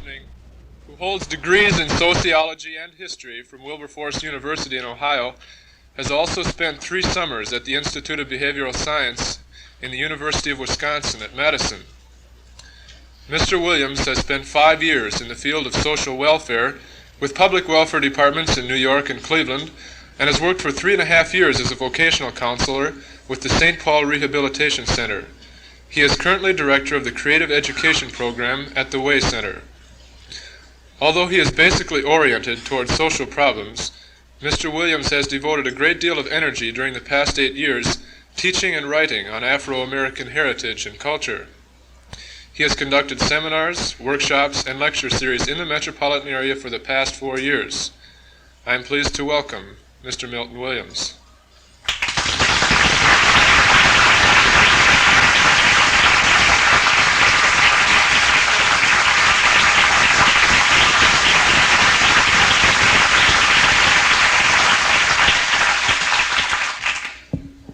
evening, who holds degrees in sociology and history from Wilberforce University in Ohio, has also spent 3 summers at the Institute of Behavioral Science in the University of Wisconsin at Madison. Mr. Williams has spent 5 years in the field of social welfare with public welfare departments in New York and Cleveland, and has worked for 3.5 years as a vocational counselor with the St. Paul Rehabilitation Center. He is currently director of the Creative Education Program at the Way Center. Although he is basically oriented towards social problems, Mr. Williams has devoted a great deal of energy during the past 8 years teaching and writing on Afro-American heritage and culture. He has conducted seminars, workshops, and lecture series in the metropolitan area for the past 4 years. I am pleased to welcome Mr. Milton Williams.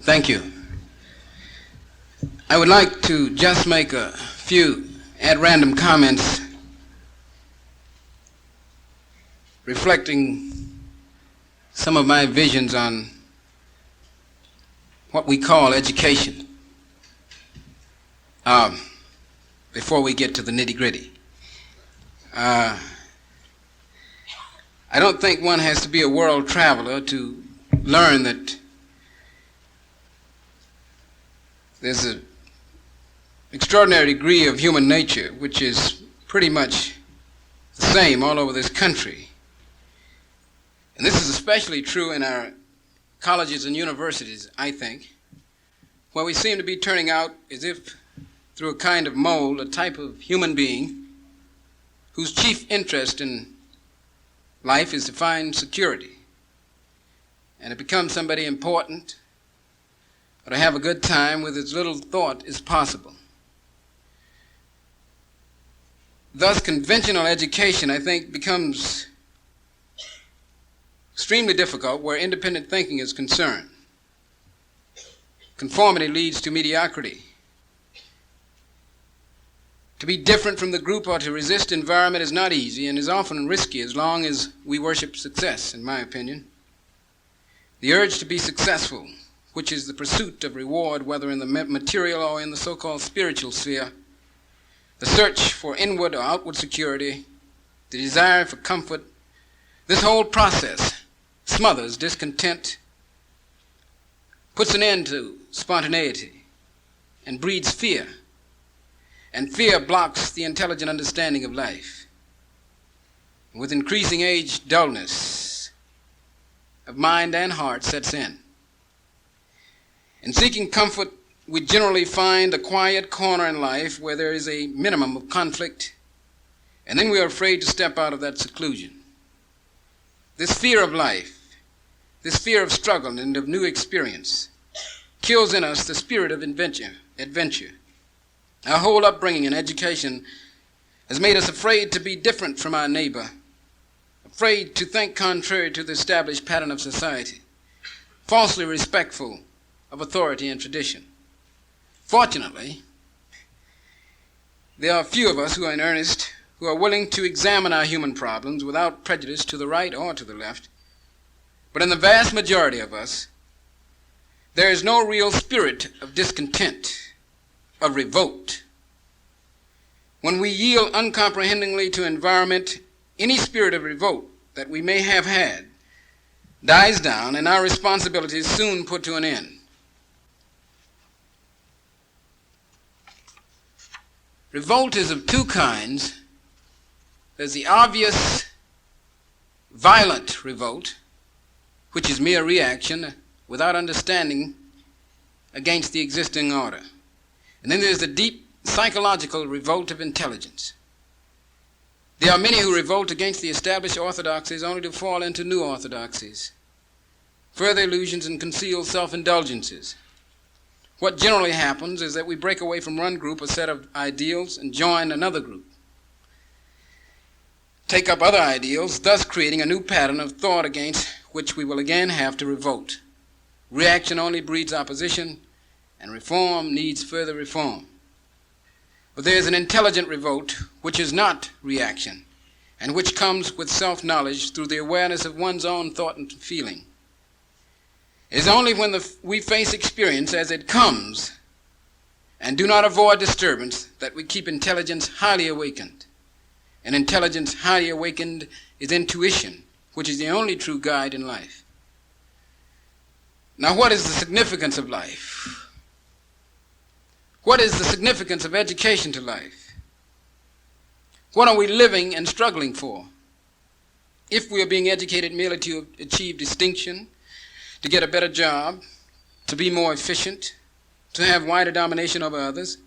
Thank you. I would like to just make a few at-random comments reflecting some of my visions on what we call education before we get to the nitty-gritty. I don't think one has to be a world traveler to learn that there's an extraordinary degree of human nature which is pretty much the same all over this country. And this is especially true in our colleges and universities, I think, where we seem to be turning out as if through a kind of mold, a type of human being whose chief interest in life is to find security and to become somebody important, or to have a good time with as little thought as possible. Thus, conventional education, I think, becomes extremely difficult where independent thinking is concerned. Conformity leads to mediocrity. To be different from the group or to resist environment is not easy and is often risky as long as we worship success, in my opinion. The urge to be successful, which is the pursuit of reward, whether in the material or in the so-called spiritual sphere, the search for inward or outward security, the desire for comfort, this whole process smothers discontent, puts an end to spontaneity, and breeds fear. And fear blocks the intelligent understanding of life. With increasing age, dullness of mind and heart sets in. In seeking comfort, we generally find a quiet corner in life where there is a minimum of conflict, and then we are afraid to step out of that seclusion. This fear of life, this fear of struggle and of new experience, kills in us the spirit of adventure. Our whole upbringing and education has made us afraid to be different from our neighbor, afraid to think contrary to the established pattern of society, falsely respectful of authority and tradition. Fortunately, there are few of us who are in earnest, who are willing to examine our human problems without prejudice to the right or to the left. But in the vast majority of us, there is no real spirit of discontent, of revolt. When we yield uncomprehendingly to environment, any spirit of revolt that we may have had dies down and our responsibility is soon put to an end. Revolt is of 2 kinds. There's the obvious violent revolt, which is mere reaction without understanding against the existing order. And then there's the deep psychological revolt of intelligence. There are many who revolt against the established orthodoxies only to fall into new orthodoxies, further illusions and concealed self-indulgences. What generally happens is that we break away from one group, a set of ideals, and join another group. Take up other ideals, thus creating a new pattern of thought against which we will again have to revolt. Reaction only breeds opposition, and reform needs further reform. But there is an intelligent revolt which is not reaction, and which comes with self-knowledge through the awareness of one's own thought and feeling. It is only when we face experience as it comes and do not avoid disturbance that we keep intelligence highly awakened. And intelligence highly awakened is intuition, which is the only true guide in life. Now, what is the significance of life? What is the significance of education to life? What are we living and struggling for? If we are being educated merely to achieve distinction, to get a better job, to be more efficient, to have wider domination over others,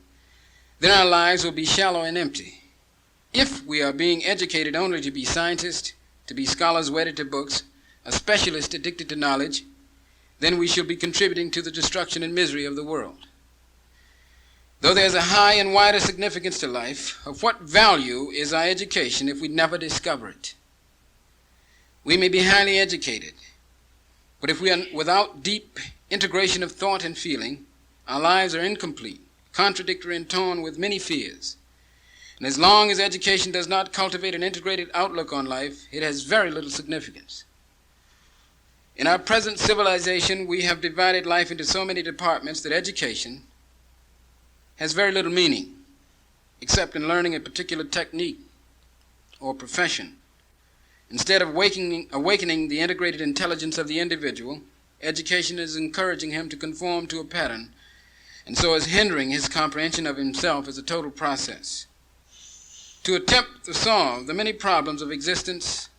then our lives will be shallow and empty. If we are being educated only to be scientists, to be scholars wedded to books, a specialist addicted to knowledge, then we shall be contributing to the destruction and misery of the world. Though there's a high and wider significance to life, of what value is our education if we never discover it? We may be highly educated, but if we are without deep integration of thought and feeling, our lives are incomplete, contradictory, and torn with many fears. And as long as education does not cultivate an integrated outlook on life, it has very little significance. In our present civilization, we have divided life into so many departments that education has very little meaning, except in learning a particular technique or profession. Instead of awakening the integrated intelligence of the individual, education is encouraging him to conform to a pattern, and so is hindering his comprehension of himself as a total process. To attempt to solve the many problems of existence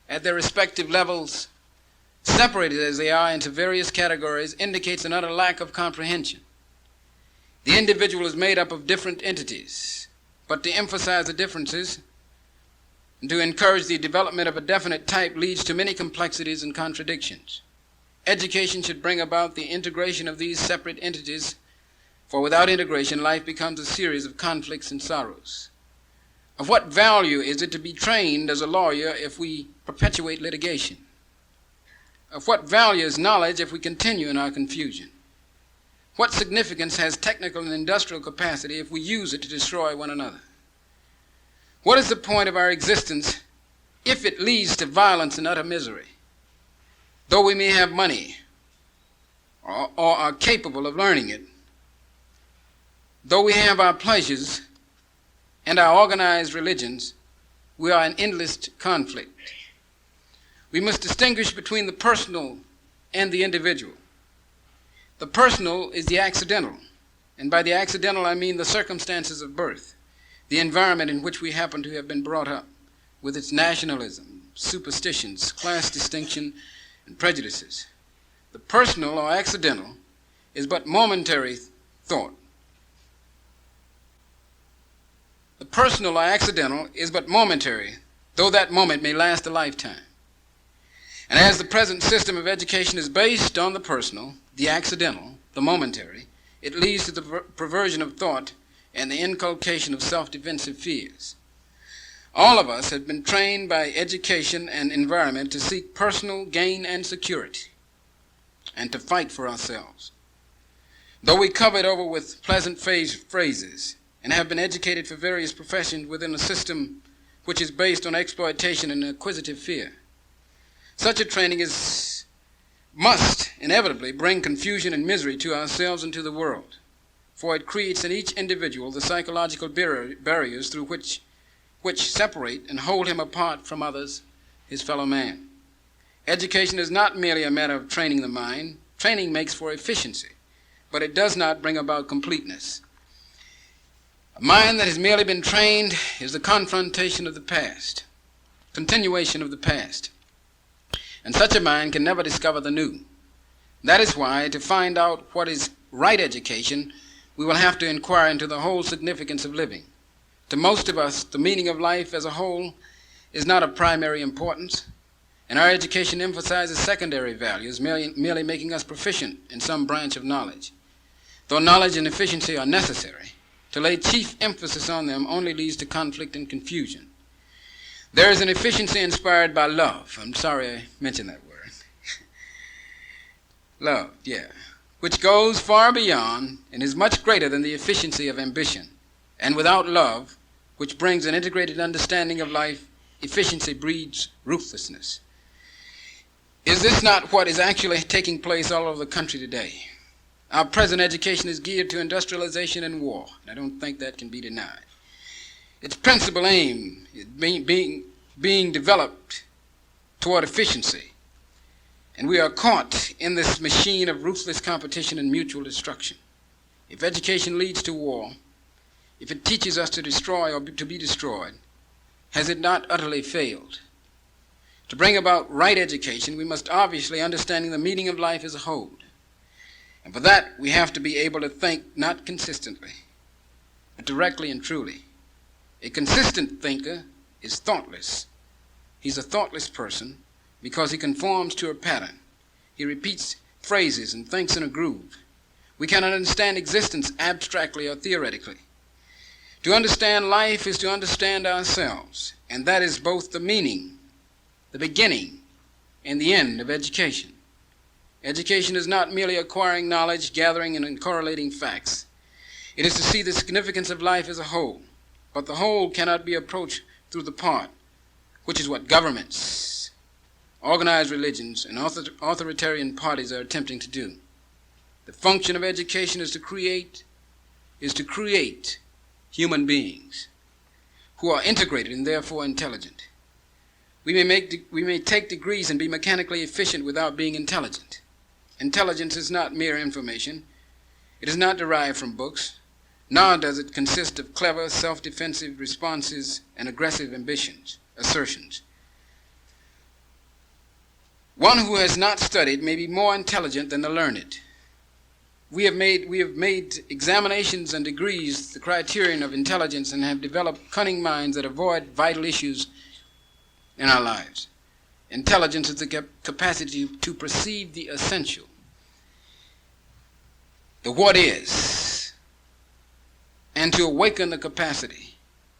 at their respective levels, separated as they are into various categories, indicates an utter lack of comprehension. The individual is made up of different entities, but to emphasize the differences and to encourage the development of a definite type leads to many complexities and contradictions. Education should bring about the integration of these separate entities, for without integration, life becomes a series of conflicts and sorrows. Of what value is it to be trained as a lawyer if we perpetuate litigation? Of what value is knowledge if we continue in our confusion? What significance has technical and industrial capacity if we use it to destroy one another? What is the point of our existence if it leads to violence and utter misery? Though we may have money or are capable of learning it, though we have our pleasures and our organized religions, we are in endless conflict. We must distinguish between the personal and the individual. The personal is the accidental, and by the accidental I mean the circumstances of birth, the environment in which we happen to have been brought up, with its nationalism, superstitions, class distinction, and prejudices. The personal or accidental is but momentary thought. The personal or accidental is but momentary, though that moment may last a lifetime. And as the present system of education is based on the personal, the accidental, the momentary, it leads to the perversion of thought and the inculcation of self-defensive fears. All of us have been trained by education and environment to seek personal gain and security, and to fight for ourselves. Though we cover it over with pleasant phrases, and have been educated for various professions within a system which is based on exploitation and acquisitive fear, such a training must inevitably bring confusion and misery to ourselves and to the world, for it creates in each individual the psychological barriers through which separate and hold him apart from others, his fellow man. Education is not merely a matter of training the mind. Training makes for efficiency, but it does not bring about completeness. A mind that has merely been trained is the confrontation of the past, continuation of the past. And such a mind can never discover the new. That is why, to find out what is right education, we will have to inquire into the whole significance of living. To most of us, the meaning of life as a whole is not of primary importance, and our education emphasizes secondary values, merely making us proficient in some branch of knowledge. Though knowledge and efficiency are necessary, to lay chief emphasis on them only leads to conflict and confusion. There is an efficiency inspired by love. I'm sorry I mentioned that word. Love, yeah, which goes far beyond and is much greater than the efficiency of ambition. And without love, which brings an integrated understanding of life, efficiency breeds ruthlessness. Is this not what is actually taking place all over the country today? Our present education is geared to industrialization and war, and I don't think that can be denied. Its principal aim is being developed toward efficiency, and we are caught in this machine of ruthless competition and mutual destruction. If education leads to war, if it teaches us to destroy or to be destroyed, has it not utterly failed? To bring about right education, we must obviously understand the meaning of life as a whole. And for that, we have to be able to think not consistently, but directly and truly. A consistent thinker is thoughtless. He's a thoughtless person because he conforms to a pattern. He repeats phrases and thinks in a groove. We cannot understand existence abstractly or theoretically. To understand life is to understand ourselves, and that is both the meaning, the beginning, and the end of education. Education is not merely acquiring knowledge, gathering and correlating facts. It is to see the significance of life as a whole, but the whole cannot be approached through the part, which is what governments, organized religions, and authoritarian parties are attempting to do. The function of education is to create human beings who are integrated and therefore intelligent. We may take degrees and be mechanically efficient without being intelligent. Intelligence is not mere information. It is not derived from books, nor does it consist of clever, self-defensive responses and aggressive assertions. One who has not studied may be more intelligent than the learned. We have made examinations and degrees the criterion of intelligence and have developed cunning minds that avoid vital issues in our lives. Intelligence is the capacity to perceive the essential, the what is, and to awaken the capacity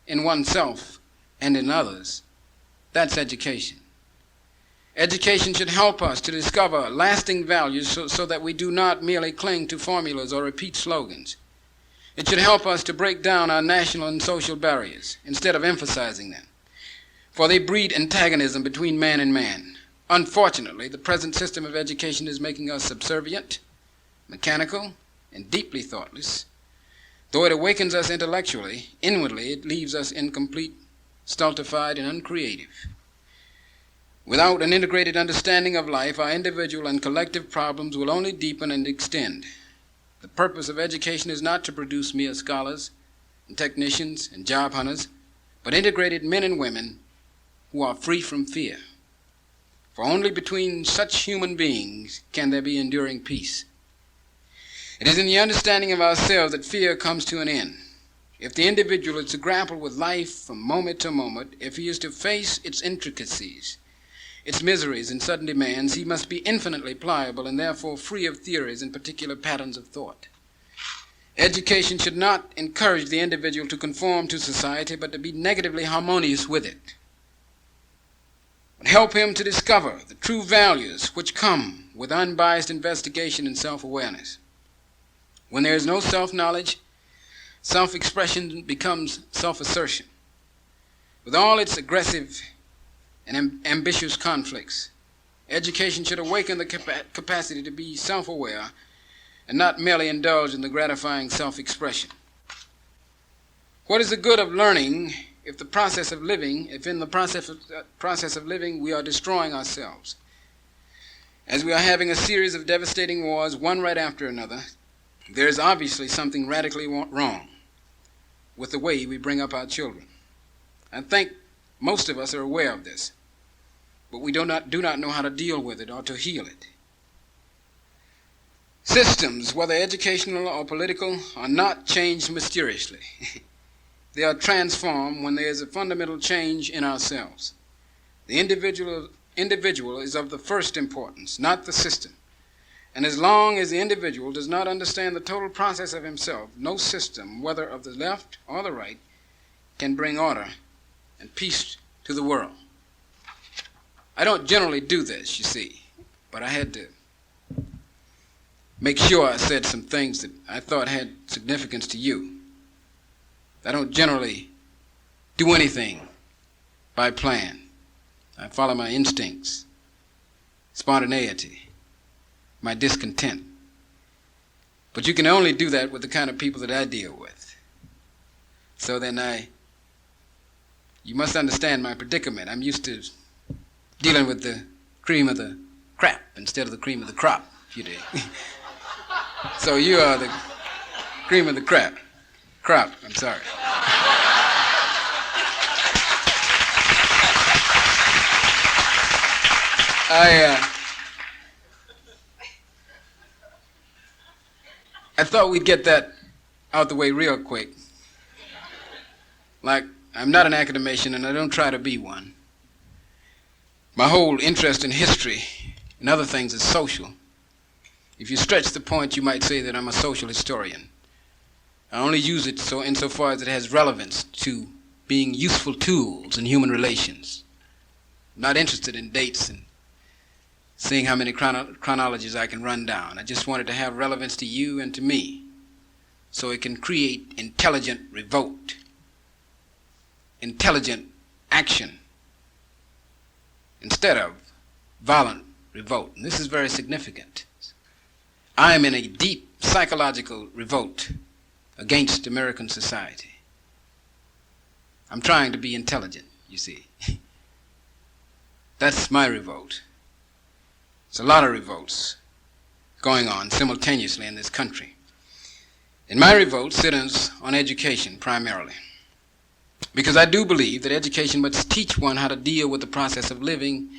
in oneself and in others. That's education. Education should help us to discover lasting values so that we do not merely cling to formulas or repeat slogans. It should help us to break down our national and social barriers instead of emphasizing them, for they breed antagonism between man and man. Unfortunately, the present system of education is making us subservient, mechanical, and deeply thoughtless. Though it awakens us intellectually, inwardly it leaves us incomplete, stultified, and uncreative. Without an integrated understanding of life, our individual and collective problems will only deepen and extend. The purpose of education is not to produce mere scholars and technicians and job hunters, but integrated men and women who are free from fear. For only between such human beings can there be enduring peace. It is in the understanding of ourselves that fear comes to an end. If the individual is to grapple with life from moment to moment, if he is to face its intricacies, its miseries and sudden demands, he must be infinitely pliable and therefore free of theories and particular patterns of thought. Education should not encourage the individual to conform to society, but to be negatively harmonious with it. But help him to discover the true values which come with unbiased investigation and self-awareness. When there is no self-knowledge, self-expression becomes self-assertion. With all its aggressive and ambitious conflicts, education should awaken the capacity to be self-aware and not merely indulge in the gratifying self-expression. What is the good of learning if in the process of living we are destroying ourselves? As we are having a series of devastating wars, one right after another, there is obviously something radically wrong with the way we bring up our children. I think most of us are aware of this, but we do not know how to deal with it or to heal it. Systems, whether educational or political, are not changed mysteriously. They are transformed when there is a fundamental change in ourselves. The individual is of the first importance, not the system. And as long as the individual does not understand the total process of himself, no system, whether of the left or the right, can bring order and peace to the world. I don't generally do this, you see, but I had to make sure I said some things that I thought had significance to you. I don't generally do anything by plan. I follow my instincts, spontaneity, my discontent. But you can only do that with the kind of people that I deal with. So then you must understand my predicament. I'm used to dealing with the cream of the crap instead of the cream of the crop, if you dig. So you are the cream of the crop, I'm sorry. I thought we'd get that out the way real quick. Like, I'm not an academician and I don't try to be one. My whole interest in history and other things is social. If you stretch the point, you might say that I'm a social historian. I only use it insofar as it has relevance to being useful tools in human relations. I'm not interested in dates and seeing how many chronologies I can run down. I just want it to have relevance to you and to me, so it can create intelligent revolt, intelligent action, instead of violent revolt. And this is very significant. I am in a deep psychological revolt against American society. I'm trying to be intelligent, you see. That's my revolt. There's a lot of revolts going on simultaneously in this country. And my revolt centers on education primarily, because I do believe that education must teach one how to deal with the process of living,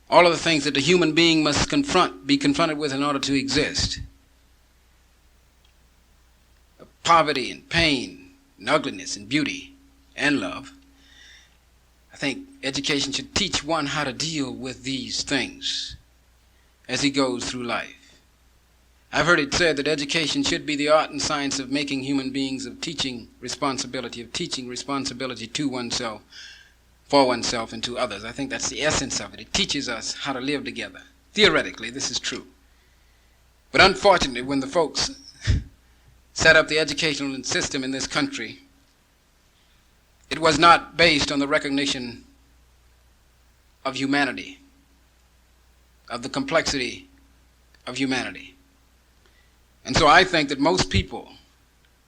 all of the things that the human being must be confronted with in order to exist. Poverty and pain and ugliness and beauty and love. I think education should teach one how to deal with these things as he goes through life. I've heard it said that education should be the art and science of making human beings, of teaching responsibility to oneself, for oneself, and to others. I think that's the essence of it. It teaches us how to live together. Theoretically, this is true. But unfortunately, when the folks set up the educational system in this country, it was not based on the recognition of humanity, of the complexity of humanity. And so I think that most people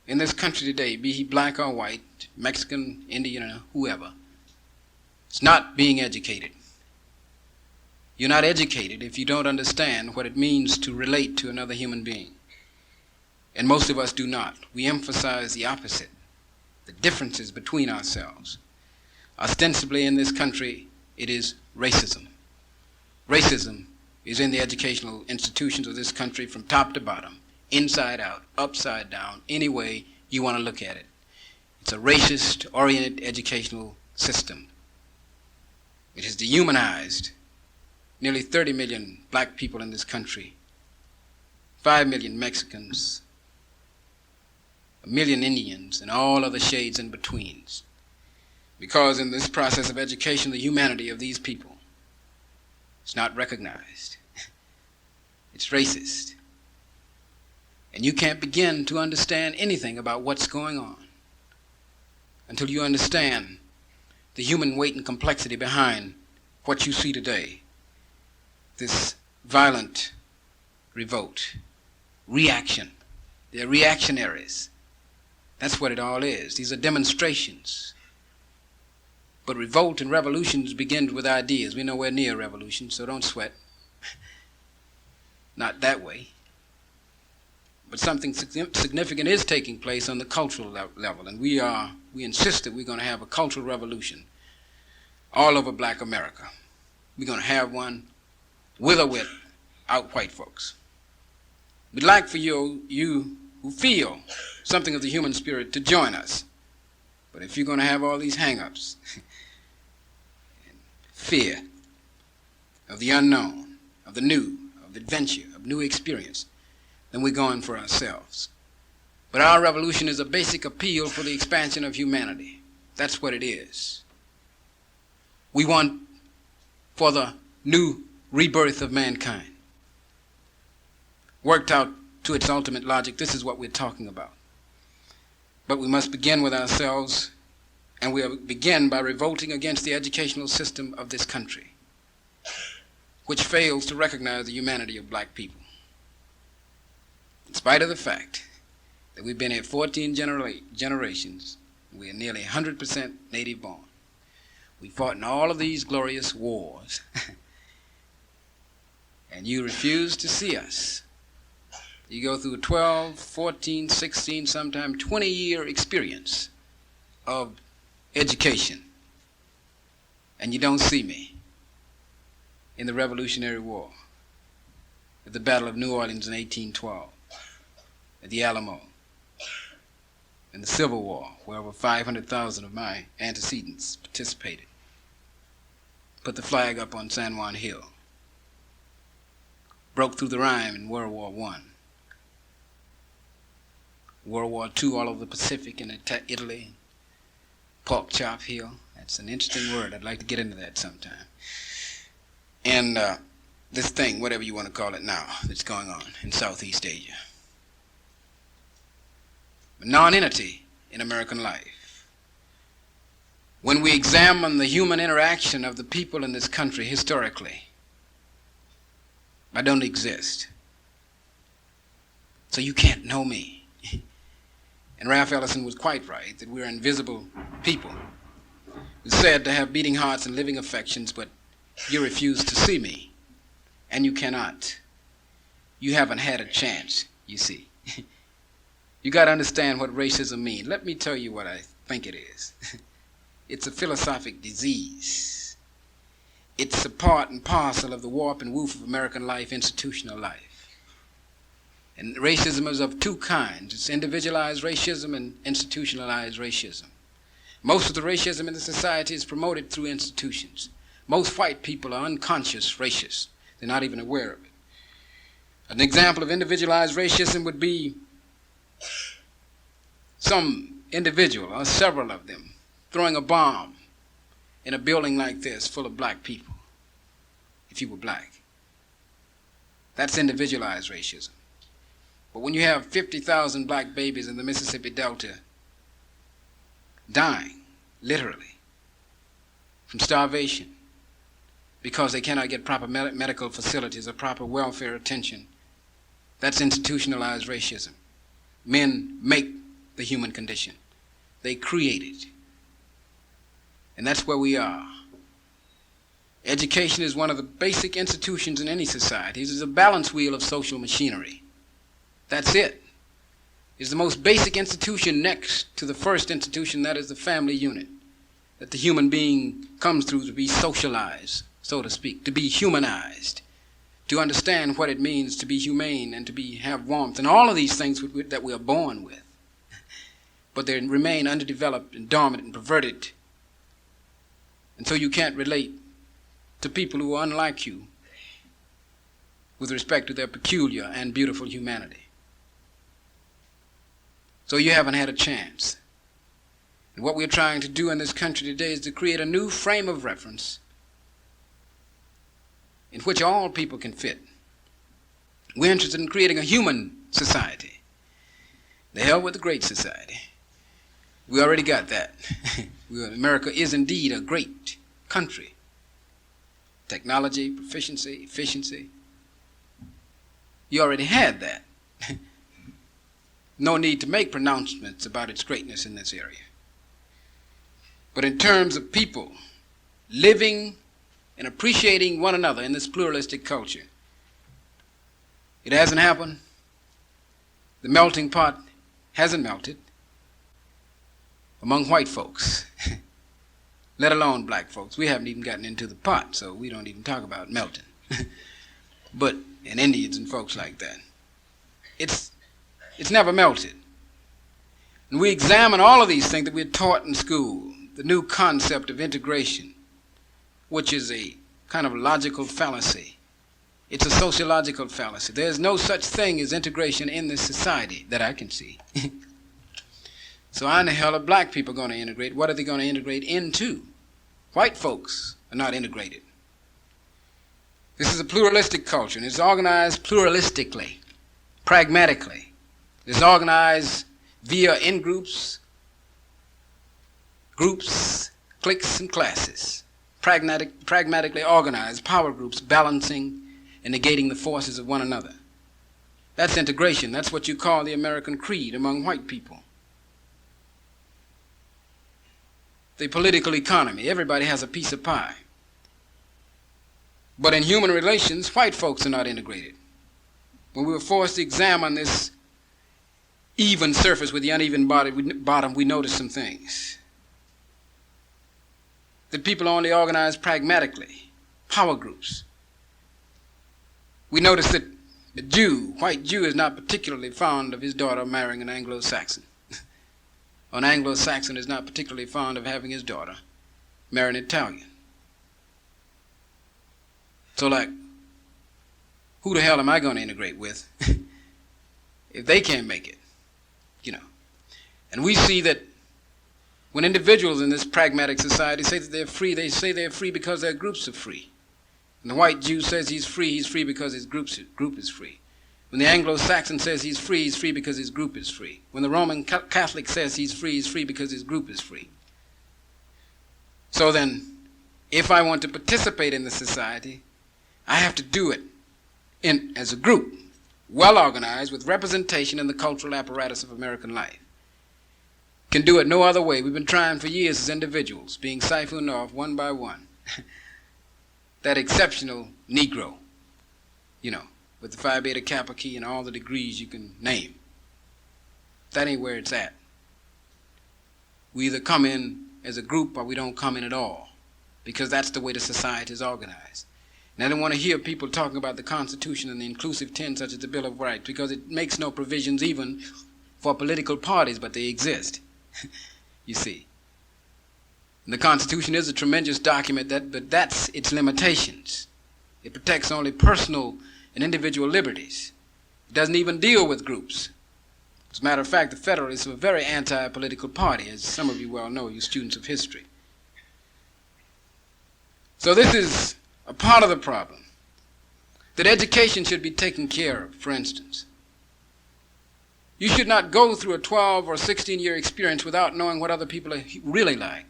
in this country today, be he black or white, Mexican, Indian, or whoever, is not being educated. You're not educated if you don't understand what it means to relate to another human being. And most of us do not. We emphasize the opposite, the differences between ourselves. Ostensibly in this country, it is racism. Racism is in the educational institutions of this country from top to bottom, inside out, upside down, any way you want to look at it. It's a racist-oriented educational system. It has dehumanized nearly 30 million black people in this country, 5 million Mexicans, 1 million Indians, and all other shades in betweens. Because in this process of education, the humanity of these people is not recognized. It's racist. And you can't begin to understand anything about what's going on until you understand the human weight and complexity behind what you see today. This violent revolt, reaction. They're reactionaries. That's what it all is. These are demonstrations. But revolt and revolutions begin with ideas. We're nowhere near revolution, so don't sweat. Not that way. But something significant is taking place on the cultural level, and we insist that we're going to have a cultural revolution all over black America. We're going to have one with or without white folks. We'd like for you who feel something of the human spirit to join us. But if you're going to have all these hang-ups, and fear of the unknown, of the new, of adventure, of new experience, then we're going for ourselves. But our revolution is a basic appeal for the expansion of humanity. That's what it is. We want for the new rebirth of mankind. Worked out to its ultimate logic, this is what we're talking about. But we must begin with ourselves, and we'll begin by revolting against the educational system of this country, which fails to recognize the humanity of black people. In spite of the fact that we've been here 14 generations, we are nearly 100% native born. We fought in all of these glorious wars, and you refuse to see us. You go through a 12, 14, 16, sometimes 20-year experience of education, and you don't see me in the Revolutionary War, at the Battle of New Orleans in 1812, at the Alamo, in the Civil War, where over 500,000 of my antecedents participated. Put the flag up on San Juan Hill. Broke through the Rhine in World War I. World War II all over the Pacific and Italy. Pork chop hill. That's an interesting word. I'd like to get into that sometime. And this thing, whatever you want to call it now, that's going on in Southeast Asia. A non-entity in American life. When we examine the human interaction of the people in this country historically, I don't exist. So you can't know me. And Ralph Ellison was quite right that we're invisible people. We're said to have beating hearts and living affections, but you refuse to see me. And you cannot. You haven't had a chance, you see. You got to understand what racism means. Let me tell you what I think it is. It's a philosophic disease. It's a part and parcel of the warp and woof of American life, institutional life. And racism is of two kinds. It's individualized racism and institutionalized racism. Most of the racism in the society is promoted through institutions. Most white people are unconscious racists. They're not even aware of it. An example of individualized racism would be some individual, or several of them, throwing a bomb in a building like this full of black people, if you were black. That's individualized racism. But when you have 50,000 black babies in the Mississippi Delta dying, literally, from starvation, because they cannot get proper medical facilities or proper welfare attention, that's institutionalized racism. Men make the human condition. They create it. And that's where we are. Education is one of the basic institutions in any society. It is a balance wheel of social machinery. That's it. It's the most basic institution next to the first institution, that is the family unit, that the human being comes through to be socialized, so to speak, to be humanized, to understand what it means to be humane and to have warmth, and all of these things that we are born with. But they remain underdeveloped and dormant and perverted. And so you can't relate to people who are unlike you with respect to their peculiar and beautiful humanity. So you haven't had a chance. And what we're trying to do in this country today is to create a new frame of reference in which all people can fit. We're interested in creating a human society. The hell with the great society. We already got that. America is indeed a great country. Technology, proficiency, efficiency. You already had that. No need to make pronouncements about its greatness in this area. But in terms of people living and appreciating one another in this pluralistic culture, it hasn't happened. The melting pot hasn't melted among white folks, let alone black folks. We haven't even gotten into the pot, so we don't even talk about melting. But in Indians and folks like that, it's never melted. And we examine all of these things that we're taught in school, the new concept of integration, which is a kind of logical fallacy. It's a sociological fallacy. There's no such thing as integration in this society that I can see. So how in the hell are black people going to integrate? What are they going to integrate into? White folks are not integrated. This is a pluralistic culture, and it's organized pluralistically, pragmatically. It's organized via in-groups, groups, cliques, and classes, pragmatically organized power groups balancing and negating the forces of one another. That's integration. That's what you call the American creed among white people. The political economy. Everybody has a piece of pie. But in human relations, white folks are not integrated. When we were forced to examine this even surface with the uneven bottom, we noticed some things. That people only organize pragmatically, power groups. We noticed that a Jew, white Jew, is not particularly fond of his daughter marrying an Anglo-Saxon. An Anglo-Saxon is not particularly fond of having his daughter marry an Italian. So like, who the hell am I going to integrate with if they can't make it? You know. And we see that when individuals in this pragmatic society say that they're free, they say they're free because their groups are free. When the white Jew says he's free because his group is free. When the Anglo-Saxon says he's free because his group is free. When the Roman Catholic says he's free because his group is free. So then, if I want to participate in the society, I have to do it as a group, well organized, with representation in the cultural apparatus of American life. Can do it no other way. We've been trying for years as individuals, being siphoned off one by one. That exceptional Negro, you know, with the Phi Beta Kappa key and all the degrees you can name. That ain't where it's at. We either come in as a group or we don't come in at all, because that's the way the society is organized. And I don't want to hear people talking about the Constitution and the inclusive tenets such as the Bill of Rights, because it makes no provisions even for political parties, but they exist, you see. And the Constitution is a tremendous document, but that's its limitations. It protects only personal and individual liberties. It doesn't even deal with groups. As a matter of fact, the Federalists are a very anti-political party, as some of you well know, you students of history. So this is a part of the problem, that education should be taken care of, for instance. You should not go through a 12 or 16-year experience without knowing what other people are really like,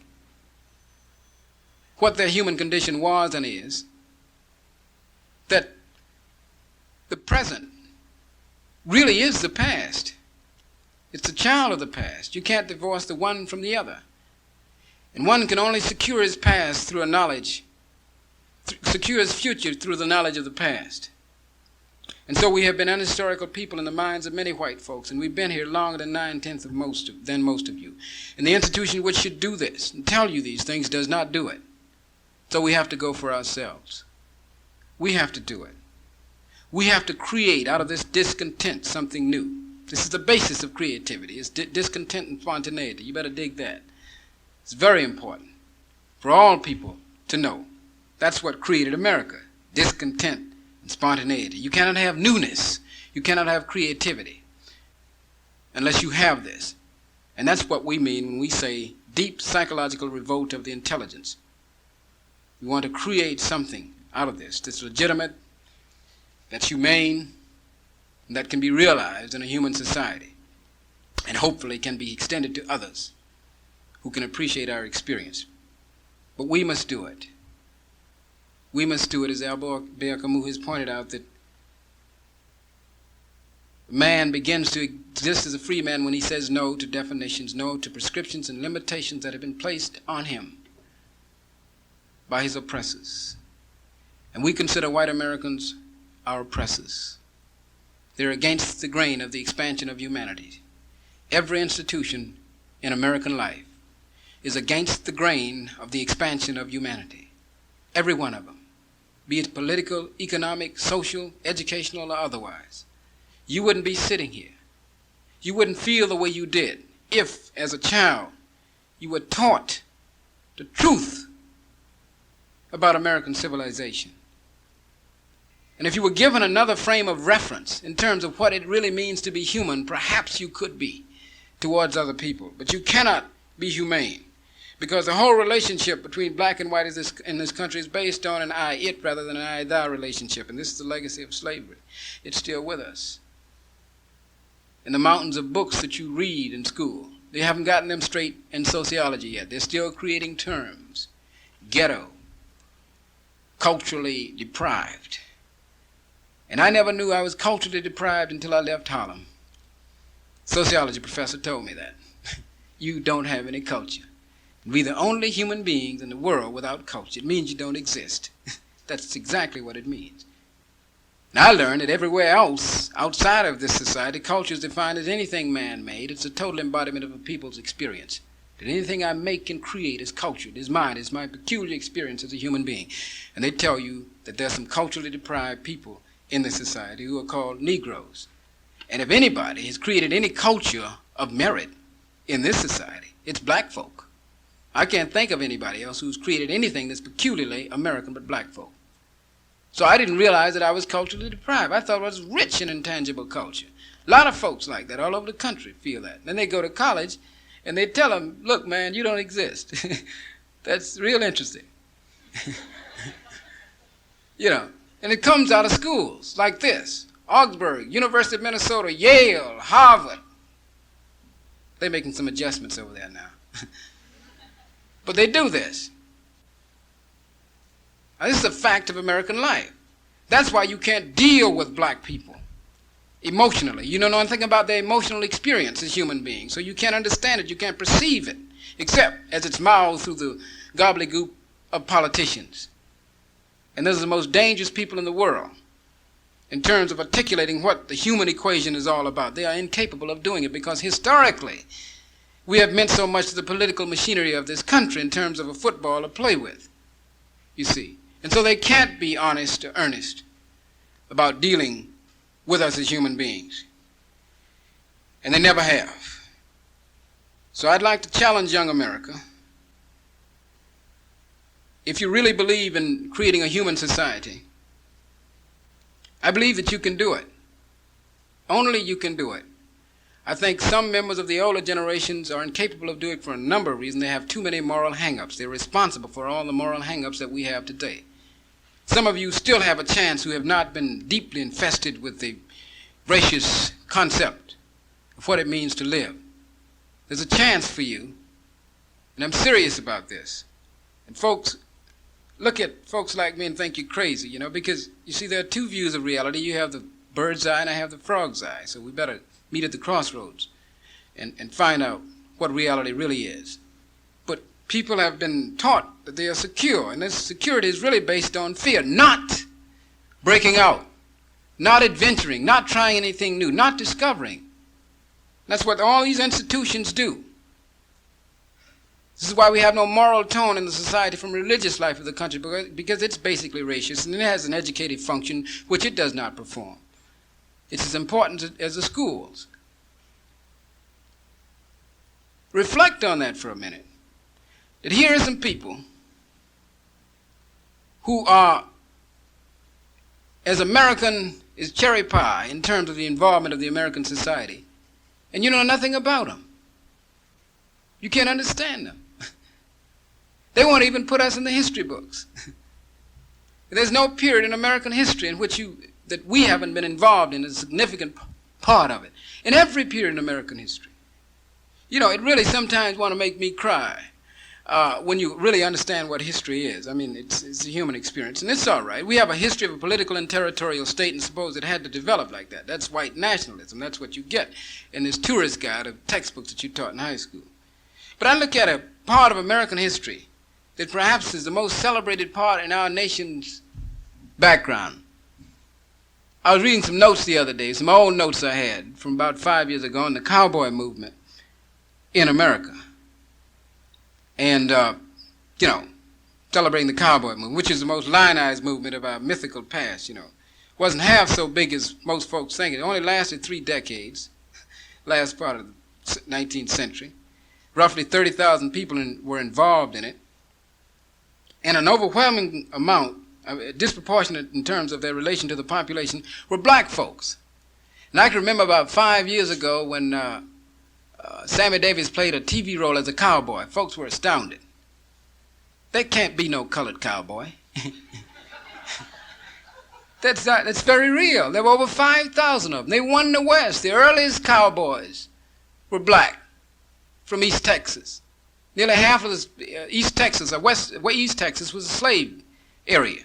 what their human condition was and is, that the present really is the past. It's a child of the past. You can't divorce the one from the other. And one can only secure his past through a knowledge, secure his future through the knowledge of the past. And so we have been unhistorical people in the minds of many white folks, and we've been here longer than 9/10 of most of you. And the institution which should do this and tell you these things does not do it. So we have to go for ourselves. We have to do it. We have to create out of this discontent something new. This is the basis of creativity. It's discontent and spontaneity. You better dig that. It's very important for all people to know. That's what created America, discontent and spontaneity. You cannot have newness. You cannot have creativity unless you have this. And that's what we mean when we say deep psychological revolt of the intelligence. We want to create something out of this that's legitimate, that's humane, and that can be realized in a human society, and hopefully can be extended to others who can appreciate our experience. But we must do it. We must do it, as Albert Camus has pointed out, that man begins to exist as a free man when he says no to definitions, no to prescriptions and limitations that have been placed on him by his oppressors. And we consider white Americans our oppressors. They're against the grain of the expansion of humanity. Every institution in American life is against the grain of the expansion of humanity. Every one of them, be it political, economic, social, educational, or otherwise. You wouldn't be sitting here. You wouldn't feel the way you did if, as a child, you were taught the truth about American civilization. And if you were given another frame of reference in terms of what it really means to be human, perhaps you could be towards other people. But you cannot be humane, because the whole relationship between black and white in this country is based on an I-it rather than an I-thou relationship. And this is the legacy of slavery. It's still with us. and the mountains of books that you read in school. They haven't gotten them straight in sociology yet. They're still creating terms. Ghetto, culturally deprived. And I never knew I was culturally deprived until I left Harlem. Sociology professor told me that. You don't have any culture. We're the only human beings in the world without culture. It means you don't exist. That's exactly what it means. And I learned that everywhere else, outside of this society, culture is defined as anything man-made. It's a total embodiment of a people's experience. That anything I make and create is cultured, is mine, is my peculiar experience as a human being. And they tell you that there's some culturally deprived people in this society who are called Negroes. And if anybody has created any culture of merit in this society, it's black folk. I can't think of anybody else who's created anything that's peculiarly American but black folk. So I didn't realize that I was culturally deprived. I thought I was rich in intangible culture. A lot of folks like that all over the country feel that. Then they go to college and they tell them, look, man, you don't exist. That's real interesting. You know, and it comes out of schools like this. Augsburg, University of Minnesota, Yale, Harvard. They're making some adjustments over there now. But they do this. Now, this is a fact of American life. That's why you can't deal with black people emotionally. You don't know anything about their emotional experience as human beings, so you can't understand it, you can't perceive it, except as it's mouthed through the gobbledygook of politicians. And those are the most dangerous people in the world in terms of articulating what the human equation is all about. They are incapable of doing it because historically we have meant so much to the political machinery of this country in terms of a football to play with, you see. And so they can't be honest or earnest about dealing with us as human beings. And they never have. So I'd like to challenge young America. If you really believe in creating a human society, I believe that you can do it. Only you can do it. I think some members of the older generations are incapable of doing it for a number of reasons. They have too many moral hang-ups. They're responsible for all the moral hang-ups that we have today. Some of you still have a chance who have not been deeply infested with the gracious concept of what it means to live. There's a chance for you, and I'm serious about this. And folks, look at folks like me and think you're crazy, you know, because you see there are two views of reality. You have the bird's eye and I have the frog's eye. So we better meet at the crossroads and find out what reality really is. But people have been taught that they are secure, and this security is really based on fear, not breaking out, not adventuring, not trying anything new, not discovering. That's what all these institutions do. This is why we have no moral tone in the society from religious life of the country, because it's basically racist and it has an educative function which it does not perform. It's as important as the schools. Reflect on that for a minute. That here are some people who are as American as cherry pie in terms of the involvement of the American society, and you know nothing about them. You can't understand them. They won't even put us in the history books. There's no period in American history in which that we haven't been involved in a significant part of it. In every period in American history. You know, it really sometimes want to make me cry when you really understand what history is. I mean, it's a human experience, and it's all right. We have a history of a political and territorial state, and suppose it had to develop like that. That's white nationalism. That's what you get in this tourist guide of textbooks that you taught in high school. But I look at a part of American history that perhaps is the most celebrated part in our nation's background. I was reading some notes the other day, some old notes I had from about 5 years ago on the cowboy movement in America. And, you know, celebrating the cowboy movement, which is the most lionized movement of our mythical past, you know. Wasn't half so big as most folks think. It only lasted 3 decades, last part of the 19th century. Roughly 30,000 people were involved in it. And an overwhelming amount, disproportionate in terms of their relation to the population, were black folks. And I can remember about 5 years ago when Sammy Davis played a TV role as a cowboy. Folks were astounded. There can't be no colored cowboy. That's very real. There were over 5,000 of them. They won the West. The earliest cowboys were black from East Texas. Nearly half of East Texas, or East Texas, was a slave area.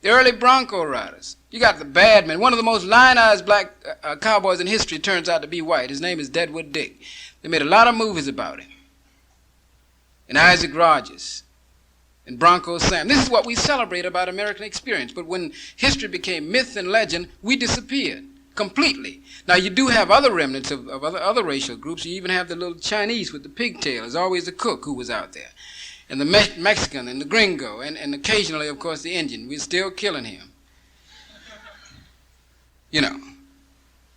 The early Bronco riders. You got the bad men. One of the most lionized black cowboys in history turns out to be white. His name is Deadwood Dick. They made a lot of movies about him. And Isaac Rogers. And Bronco Sam. This is what we celebrate about American experience. But when history became myth and legend, we disappeared completely. Now, you do have other remnants of other racial groups. You even have the little Chinese with the pigtail. There's always the cook who was out there. And the Mexican and the gringo. And occasionally, of course, the Indian. We're still killing him. You know,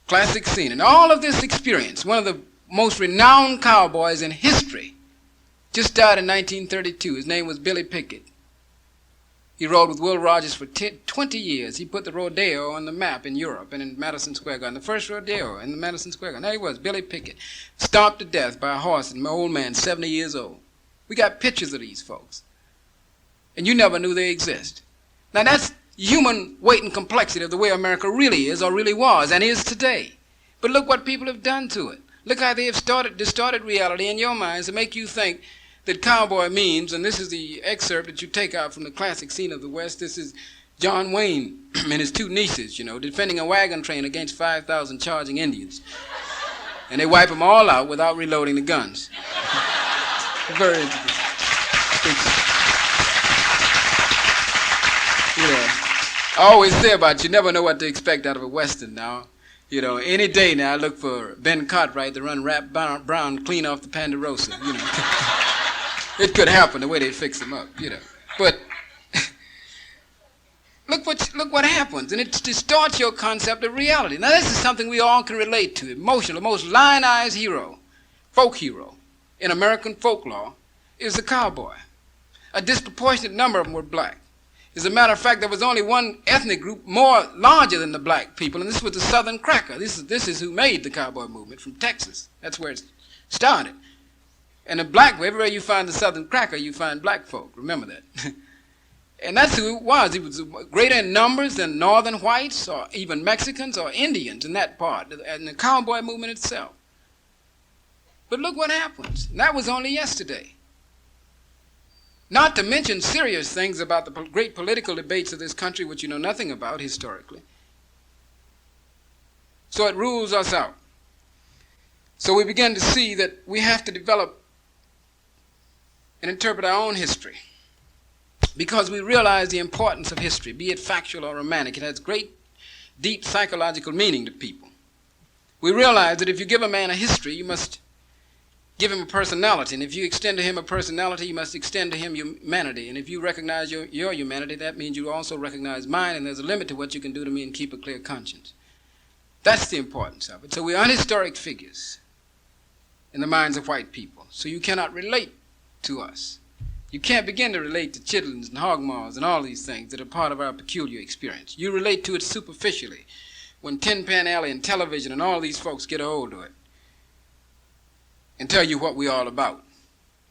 classic scene. And all of this experience, one of the most renowned cowboys in history, just died in 1932. His name was Billy Pickett. He rode with Will Rogers for 20 years. He put the rodeo on the map in Europe and in Madison Square Garden. The first rodeo in the Madison Square Garden. There he was, Billy Pickett, stomped to death by a horse, and my old man, 70 years old. We got pictures of these folks. And you never knew they exist. Now that's human weight and complexity of the way America really is or really was and is today. But look what people have done to it. Look how they have distorted reality in your minds to make you think that cowboy means, and this is the excerpt that you take out from the classic scene of the West. This is John Wayne and his two nieces, you know, defending a wagon train against 5,000 charging Indians. And they wipe them all out without reloading the guns. Very interesting. You know, I always say about you never know what to expect out of a Western now. You know, any day now I look for Ben Cartwright to run Rap Brown clean off the Ponderosa, you know. It could happen the way they fix them up, you know. But look what happens, and it distorts your concept of reality. Now, this is something we all can relate to. Emotional, the most lionized hero, folk hero, in American folklore is the cowboy. A disproportionate number of them were black. As a matter of fact, there was only one ethnic group larger than the black people, and this was the Southern Cracker. This is who made the cowboy movement from Texas. That's where it started. And everywhere you find the Southern Cracker, you find black folk. Remember that. And that's who it was. He was greater in numbers than northern whites or even Mexicans or Indians in that part, and the cowboy movement itself. But look what happens. And that was only yesterday. Not to mention serious things about the great political debates of this country, which you know nothing about historically. So it rules us out. So we begin to see that we have to develop and interpret our own history, because we realize the importance of history, be it factual or romantic. It has great, deep psychological meaning to people. We realize that if you give a man a history, you must give him a personality, and if you extend to him a personality, you must extend to him humanity. And if you recognize your humanity, that means you also recognize mine, and there's a limit to what you can do to me and keep a clear conscience. That's the importance of it. So we're unhistoric figures in the minds of white people, so you cannot relate to us. You can't begin to relate to chitlins and hogmaws and all these things that are part of our peculiar experience. You relate to it superficially when Tin Pan Alley and television and all these folks get a hold of it and tell you what we're all about.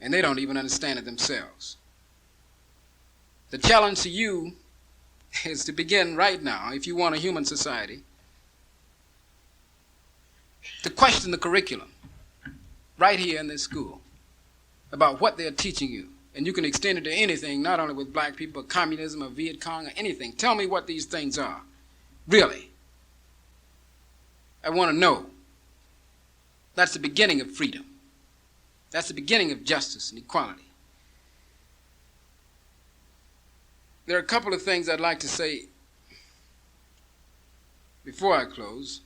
And they don't even understand it themselves. The challenge to you is to begin right now, if you want a human society, to question the curriculum right here in this school about what they're teaching you. And you can extend it to anything, not only with black people, but communism or Viet Cong or anything. Tell me what these things are. Really. I want to know. That's the beginning of freedom. That's the beginning of justice and equality. There are a couple of things I'd like to say before I close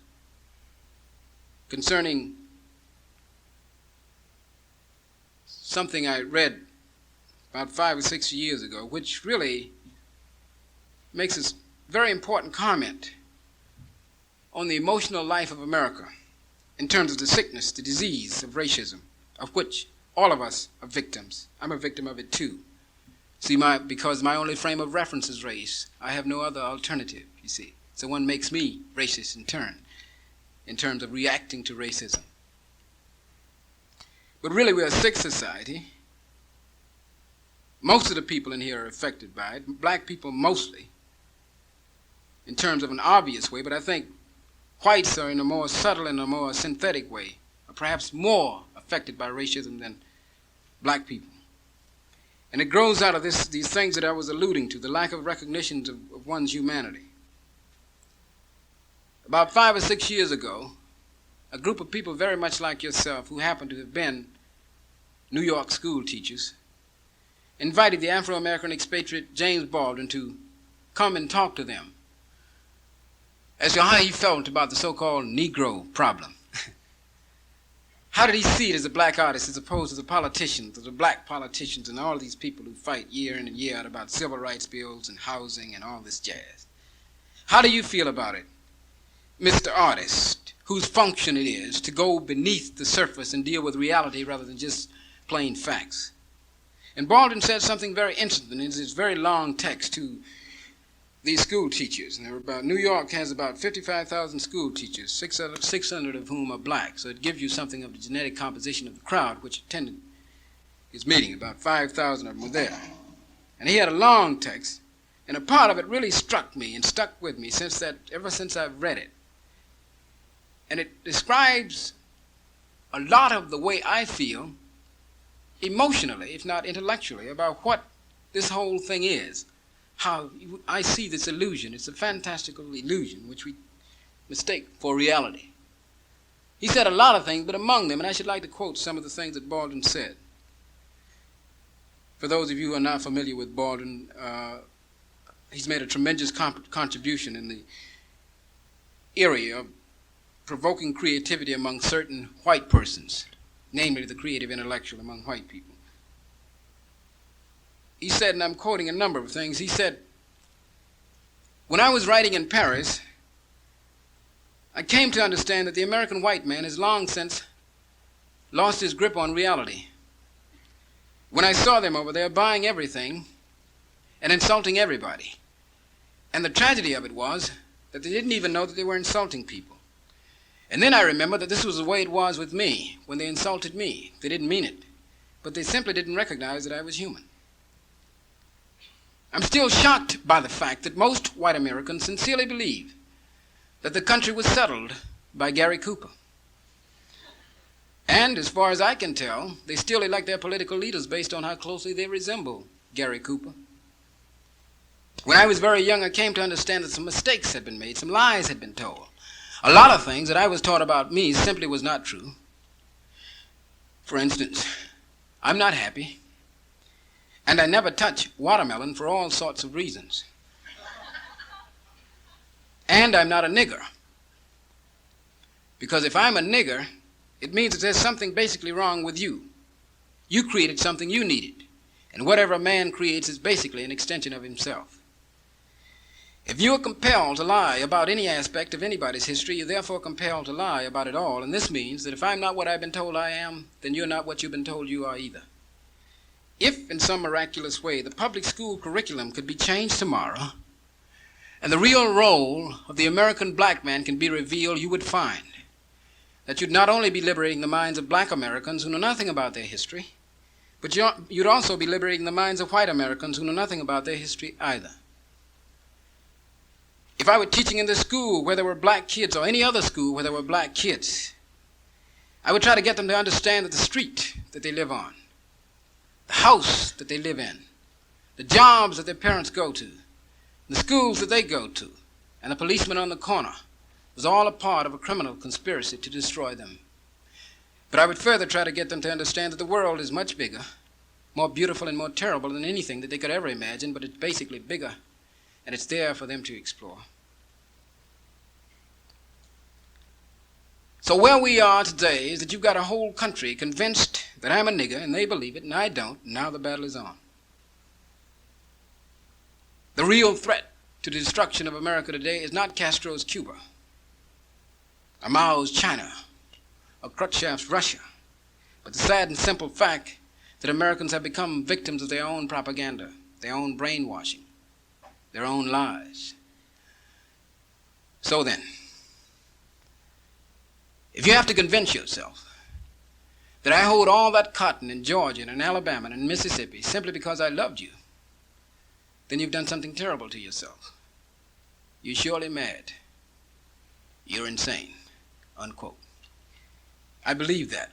concerning something I read about 5 or 6 years ago, which really makes a very important comment on the emotional life of America in terms of the sickness, the disease of racism, of which all of us are victims. I'm a victim of it too. See, because my only frame of reference is race, I have no other alternative, you see. So one makes me racist in turn, in terms of reacting to racism. But really, we're a sick society. Most of the people in here are affected by it, black people mostly. in terms of an obvious way, but I think whites are in a more subtle and a more synthetic way, or perhaps more affected by racism than black people. And it grows out of these things that I was alluding to, the lack of recognition of one's humanity. About 5 or 6 years ago, a group of people very much like yourself, who happen to have been New York school teachers, invited the Afro-American expatriate James Baldwin to come and talk to them as to how he felt about the so-called Negro problem. How did he see it as a black artist as opposed to the politicians, the black politicians and all these people who fight year in and year out about civil rights bills and housing and all this jazz? How do you feel about it, Mr. Artist, whose function it is to go beneath the surface and deal with reality rather than just plain facts? And Baldwin said something very interesting in his very long text to these school teachers. And New York has about 55,000 school teachers, 600 of whom are black. So it gives you something of the genetic composition of the crowd which attended his meeting. About 5,000 of them were there. And he had a long text, and a part of it really struck me and stuck with me ever since I've read it. And it describes a lot of the way I feel emotionally, if not intellectually, about what this whole thing is. How I see this illusion. It's a fantastical illusion which we mistake for reality. He said a lot of things, but among them, and I should like to quote some of the things that Baldwin said. For those of you who are not familiar with Baldwin, he's made a tremendous contribution in the area of provoking creativity among certain white persons, namely the creative intellectual among white people. He said, and I'm quoting a number of things, he said, "When I was writing in Paris, I came to understand that the American white man has long since lost his grip on reality. When I saw them over there buying everything and insulting everybody. And the tragedy of it was that they didn't even know that they were insulting people. And then I remembered that this was the way it was with me when they insulted me. They didn't mean it, but they simply didn't recognize that I was human. I'm still shocked by the fact that most white Americans sincerely believe that the country was settled by Gary Cooper. And as far as I can tell, they still elect their political leaders based on how closely they resemble Gary Cooper. When I was very young, I came to understand that some mistakes had been made, some lies had been told. A lot of things that I was taught about me simply was not true. For instance, I'm not happy. And I never touch watermelon for all sorts of reasons. And I'm not a nigger. Because if I'm a nigger, it means that there's something basically wrong with you. You created something you needed. And whatever a man creates is basically an extension of himself. If you are compelled to lie about any aspect of anybody's history, you're therefore compelled to lie about it all. And this means that if I'm not what I've been told I am, then you're not what you've been told you are either. If, in some miraculous way, the public school curriculum could be changed tomorrow, and the real role of the American black man can be revealed, you would find that you'd not only be liberating the minds of black Americans who know nothing about their history, but you'd also be liberating the minds of white Americans who know nothing about their history either. If I were teaching in this school where there were black kids, or any other school where there were black kids, I would try to get them to understand that the street that they live on, the house that they live in, the jobs that their parents go to, the schools that they go to, and the policeman on the corner was all a part of a criminal conspiracy to destroy them. But I would further try to get them to understand that the world is much bigger, more beautiful and more terrible than anything that they could ever imagine, but it's basically bigger, and it's there for them to explore. So where we are today is that you've got a whole country convinced that I'm a nigger, and they believe it, and I don't, and now the battle is on. The real threat to the destruction of America today is not Castro's Cuba, or Mao's China, or Khrushchev's Russia, but the sad and simple fact that Americans have become victims of their own propaganda, their own brainwashing, their own lies. So then, if you have to convince yourself that I hold all that cotton in Georgia and in Alabama and in Mississippi simply because I loved you, then you've done something terrible to yourself. you're surely mad. You're insane, unquote. I believe that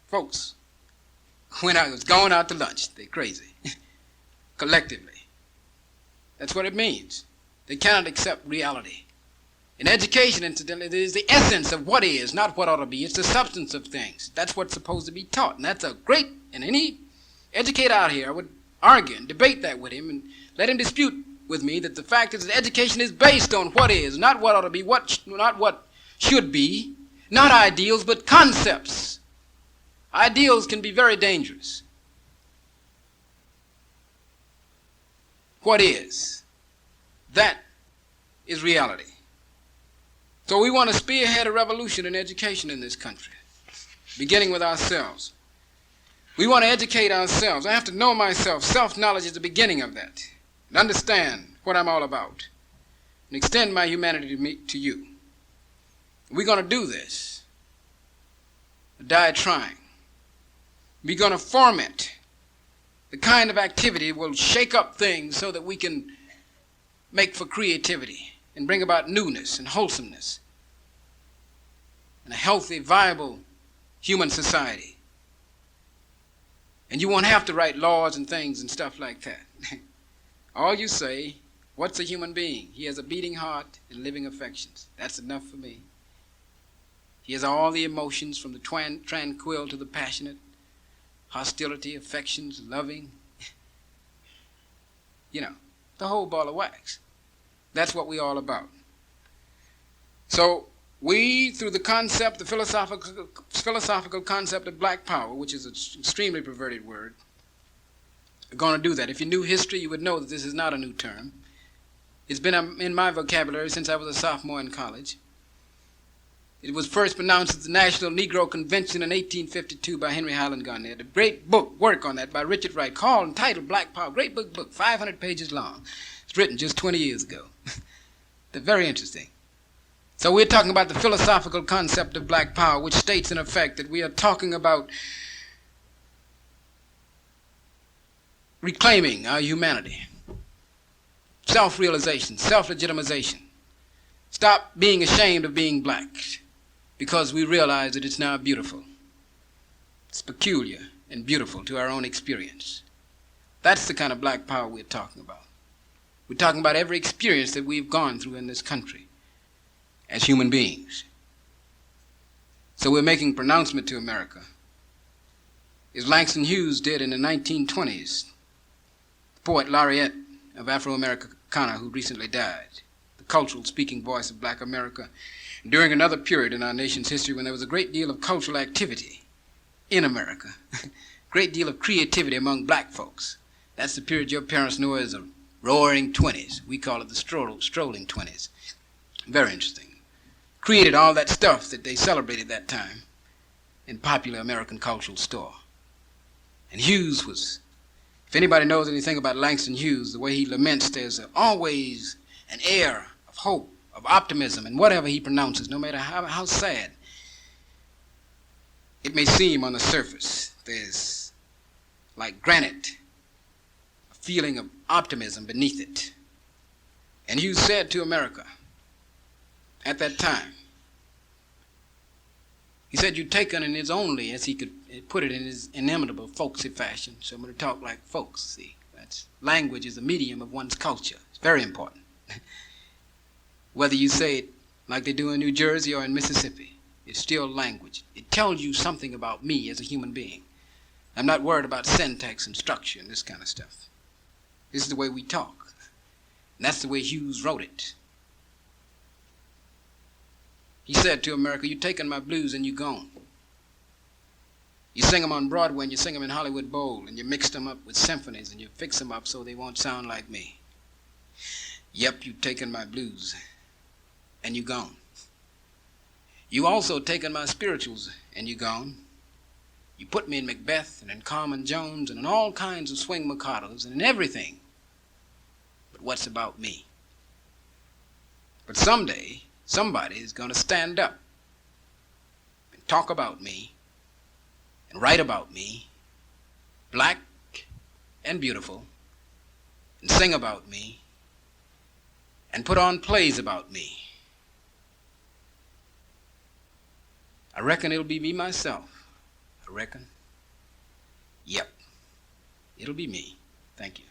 folks, when I was going out to lunch, they're crazy, collectively. That's what it means. They cannot accept reality. In education, incidentally, it is the essence of what is, not what ought to be. It's the substance of things. That's what's supposed to be taught. And that's a great, and any educator out here, I would argue and debate that with him and let him dispute with me that the fact is that education is based on what is, not what ought to be, not what should be, not ideals, but concepts. Ideals can be very dangerous. What is? That is reality. So we want to spearhead a revolution in education in this country, beginning with ourselves. We want to educate ourselves. I have to know myself. Self-knowledge is the beginning of that. And understand what I'm all about. And extend my humanity to you. We're going to do this. Die trying. We're going to foment the kind of activity that will shake up things so that we can make for creativity and bring about newness and wholesomeness and a healthy, viable human society. And you won't have to write laws and things and stuff like that. All you say, what's a human being? He has a beating heart and living affections. That's enough for me. He has all the emotions from the tranquil to the passionate, hostility, affections, loving. You know, the whole ball of wax. That's what we're all about. So we, through the concept, the philosophical concept of black power, which is an extremely perverted word, are going to do that. If you knew history, you would know that this is not a new term. It's been in my vocabulary since I was a sophomore in college. It was first pronounced at the National Negro Convention in 1852 by Henry Highland Garnett. A great work on that by Richard Wright, entitled Black Power. Great book, 500 pages long. It's written just 20 years ago. They're very interesting. So we're talking about the philosophical concept of black power, which states in effect that we are talking about reclaiming our humanity, self-realization, self-legitimization. Stop being ashamed of being black because we realize that it's now beautiful. It's peculiar and beautiful to our own experience. That's the kind of black power we're talking about. We're talking about every experience that we've gone through in this country as human beings. So we're making a pronouncement to America, as Langston Hughes did in the 1920s, the poet laureate of Afro-Americana who recently died, the cultural speaking voice of black America, during another period in our nation's history when there was a great deal of cultural activity in America, a great deal of creativity among black folks. That's the period your parents know as the roaring 20s. We call it the strolling 20s. Very interesting. Created all that stuff that they celebrated that time in popular American cultural store. And Hughes was, if anybody knows anything about Langston Hughes, the way he laments, there's always an air of hope, of optimism, and whatever he pronounces, no matter how sad it may seem on the surface, there's, like granite, a feeling of optimism beneath it. And Hughes said to America at that time, he said, you've taken, and it's only, as he could put it in his inimitable folksy fashion, so I'm going to talk like folks, see. Language is a medium of one's culture. It's very important. Whether you say it like they do in New Jersey or in Mississippi, it's still language. It tells you something about me as a human being. I'm not worried about syntax and structure and this kind of stuff. This is the way we talk. And that's the way Hughes wrote it. He said to America, you've taken my blues and you're gone. You sing them on Broadway and you sing them in Hollywood Bowl and you mix them up with symphonies and you fix them up so they won't sound like me. Yep, you've taken my blues and you're gone. You also taken my spirituals and you're gone. You put me in Macbeth and in Carmen Jones and in all kinds of swing Mikados and in everything. But what's about me? But someday, somebody is going to stand up and talk about me and write about me, black and beautiful, and sing about me and put on plays about me. I reckon it'll be me myself. I reckon. Yep. It'll be me. Thank you.